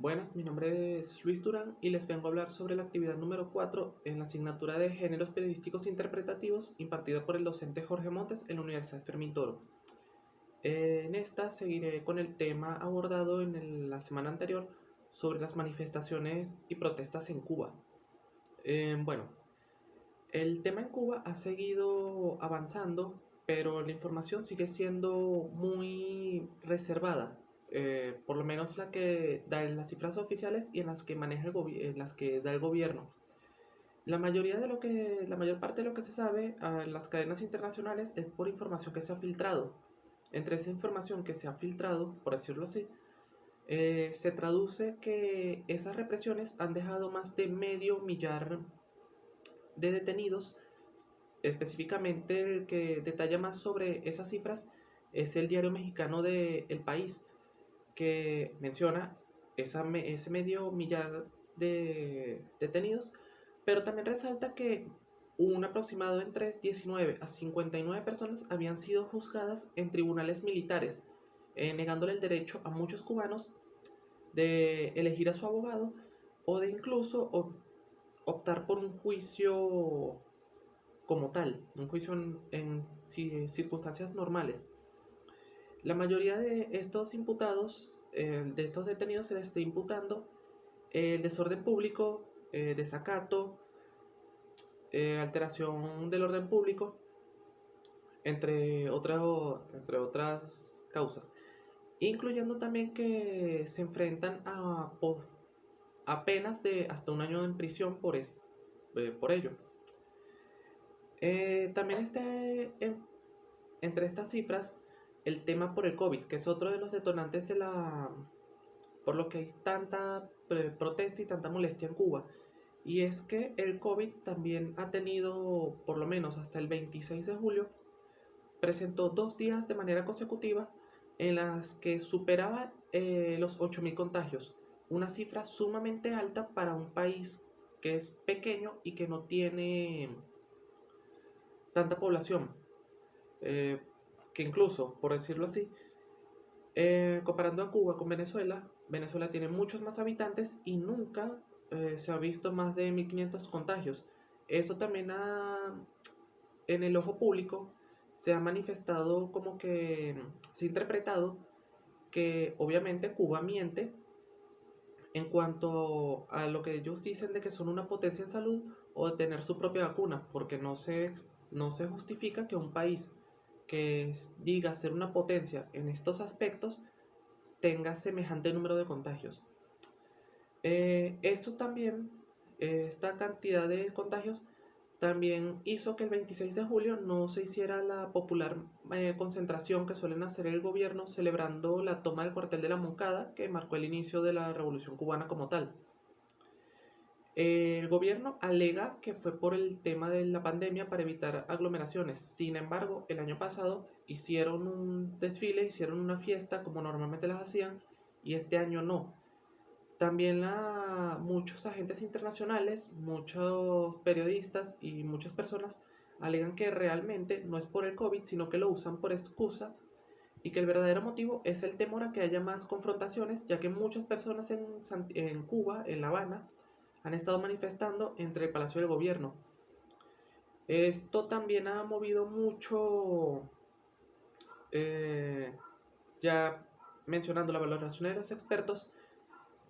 Buenas, mi nombre es Luis Durán y les vengo a hablar sobre la actividad número 4 en la asignatura de Géneros Periodísticos Interpretativos impartida por el docente Jorge Montes en la Universidad Fermín Toro. En esta seguiré con el tema abordado en la semana anterior sobre las manifestaciones y protestas en Cuba. Bueno, el tema en Cuba ha seguido avanzando, pero la información sigue siendo muy reservada, por lo menos la que da en las cifras oficiales y en las que maneja en las que da el gobierno. La mayor parte de lo que se sabe en las cadenas internacionales es por información que se ha filtrado. Entre esa información que se ha filtrado, por decirlo así, se traduce que esas represiones han dejado más de medio millar de detenidos. Específicamente el que detalla más sobre esas cifras es el diario mexicano de El País, que menciona ese medio millar de detenidos, pero también resalta que un aproximado entre 19 a 59 personas habían sido juzgadas en tribunales militares, negándole el derecho a muchos cubanos de elegir a su abogado o de incluso optar por un juicio como tal, un juicio en circunstancias normales. La mayoría de estos imputados, de estos detenidos, se les está imputando el desorden público, desacato, alteración del orden público, entre otras causas, incluyendo también que se enfrentan a penas de hasta un año en prisión por ello. También está entre estas cifras el tema por el COVID, que es otro de los detonantes por lo que hay tanta protesta y tanta molestia en Cuba. Y es que el COVID también ha tenido, por lo menos hasta el 26 de julio, presentó 2 días de manera consecutiva en las que superaba los 8.000 contagios, una cifra sumamente alta para un país que es pequeño y que no tiene tanta población, eh, que incluso, por decirlo así, comparando a Cuba con Venezuela, Venezuela tiene muchos más habitantes y nunca se ha visto más de 1.500 contagios. Eso también en el ojo público se ha manifestado como que se ha interpretado que obviamente Cuba miente en cuanto a lo que ellos dicen de que son una potencia en salud o de tener su propia vacuna, porque no se justifica que un país que diga ser una potencia en estos aspectos tenga semejante número de contagios. Esto también, esta cantidad de contagios, también hizo que el 26 de julio no se hiciera la popular concentración que suelen hacer el gobierno celebrando la toma del cuartel de la Moncada, que marcó el inicio de la Revolución Cubana como tal. El gobierno alega que fue por el tema de la pandemia para evitar aglomeraciones. Sin embargo, el año pasado hicieron un desfile, hicieron una fiesta como normalmente las hacían, y este año no. También muchos agentes internacionales, muchos periodistas y muchas personas alegan que realmente no es por el COVID, sino que lo usan por excusa y que el verdadero motivo es el temor a que haya más confrontaciones, ya que muchas personas en Cuba, en La Habana, han estado manifestando entre el Palacio del Gobierno. Esto también ha movido mucho, eh, ya mencionando la valoración de los expertos.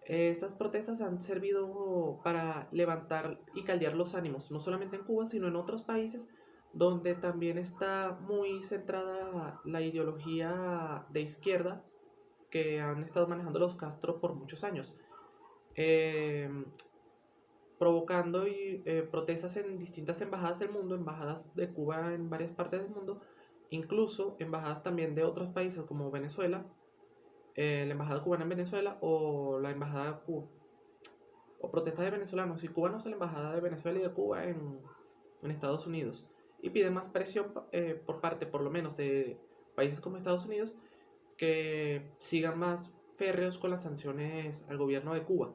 Estas protestas han servido para levantar y caldear los ánimos, no solamente en Cuba, sino en otros países donde también está muy centrada la ideología de izquierda que han estado manejando los Castro por muchos años, eh, provocando protestas en distintas embajadas del mundo, embajadas de Cuba en varias partes del mundo, incluso embajadas también de otros países como Venezuela, la embajada cubana en Venezuela o la embajada o protestas de venezolanos y cubanos en la embajada de Venezuela y de Cuba en Estados Unidos, y pide más presión por parte, por lo menos, de países como Estados Unidos que sigan más férreos con las sanciones al gobierno de Cuba.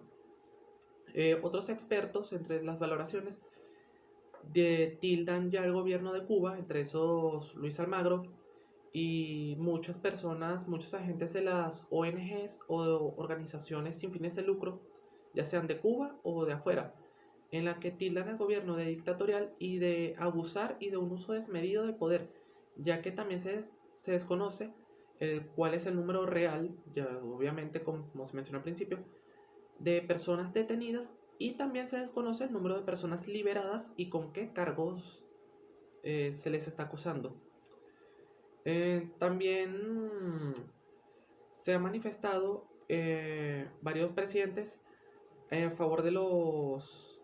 Otros expertos, entre las valoraciones, tildan ya el gobierno de Cuba, entre esos Luis Almagro, y muchas personas, muchos agentes de las ONGs o organizaciones sin fines de lucro, ya sean de Cuba o de afuera, en la que tildan al gobierno de dictatorial y de abusar y de un uso desmedido del poder, ya que también se desconoce cuál es el número real, ya obviamente como se mencionó al principio, de personas detenidas, y también se desconoce el número de personas liberadas y con qué cargos se les está acusando. También se han manifestado varios presidentes en favor de los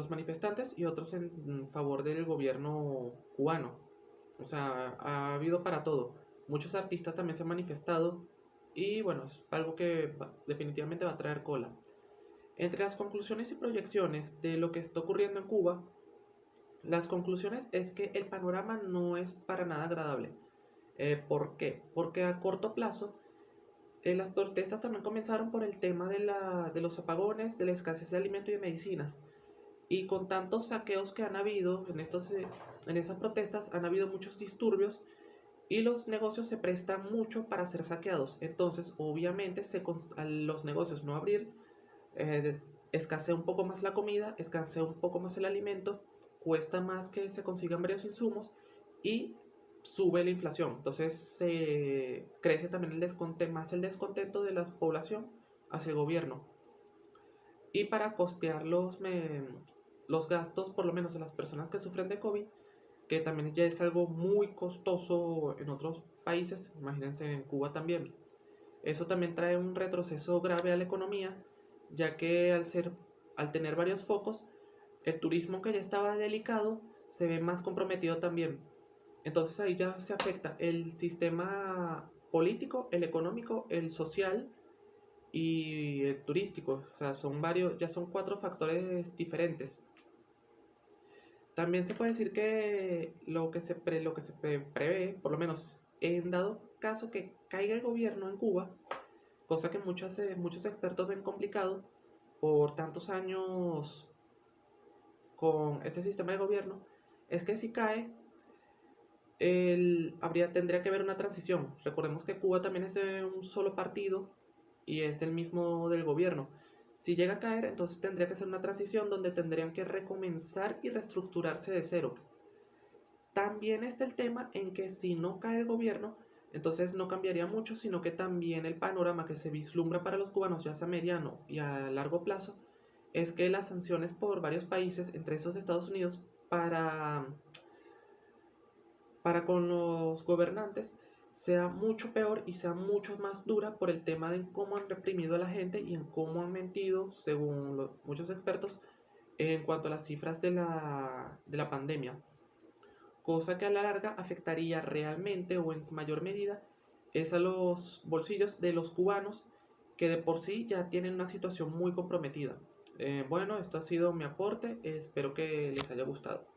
manifestantes y otros en favor del gobierno cubano. O sea, ha habido para todo. Muchos artistas también se han manifestado y bueno, es algo que definitivamente va a traer cola. Entre las conclusiones y proyecciones de lo que está ocurriendo en Cuba, las conclusiones es que el panorama no es para nada agradable. ¿Por qué? Porque a corto plazo las protestas también comenzaron por el tema de los apagones, de la escasez de alimentos y de medicinas. Y con tantos saqueos que han habido en esas protestas, han habido muchos disturbios y los negocios se prestan mucho para ser saqueados. Entonces, obviamente, al los negocios no abrir, escasea un poco más la comida, escasea un poco más el alimento, cuesta más que se consigan varios insumos y sube la inflación. Entonces, se crece también más el descontento de la población hacia el gobierno. Y para costear los gastos, por lo menos de las personas que sufren de COVID, que también ya es algo muy costoso en otros países, imagínense en Cuba también. Eso también trae un retroceso grave a la economía, ya que al tener varios focos, el turismo que ya estaba delicado se ve más comprometido también. Entonces ahí ya se afecta el sistema político, el económico, el social y el turístico. O sea, son varios, ya son 4 factores diferentes. También se puede decir que lo que se prevé, por lo menos en dado caso que caiga el gobierno en Cuba, cosa que muchos expertos ven complicado por tantos años con este sistema de gobierno, es que si cae, tendría que haber una transición. Recordemos que Cuba también es de un solo partido y es el mismo del gobierno. Si llega a caer, entonces tendría que ser una transición donde tendrían que recomenzar y reestructurarse de cero. También está el tema en que si no cae el gobierno, entonces no cambiaría mucho, sino que también el panorama que se vislumbra para los cubanos, ya sea mediano y a largo plazo, es que las sanciones por varios países, entre esos Estados Unidos, para con los gobernantes, sea mucho peor y sea mucho más dura por el tema de cómo han reprimido a la gente y en cómo han mentido, según muchos expertos, en cuanto a las cifras de la pandemia. Cosa que a la larga afectaría realmente o en mayor medida es a los bolsillos de los cubanos, que de por sí ya tienen una situación muy comprometida. Bueno, esto ha sido mi aporte, espero que les haya gustado.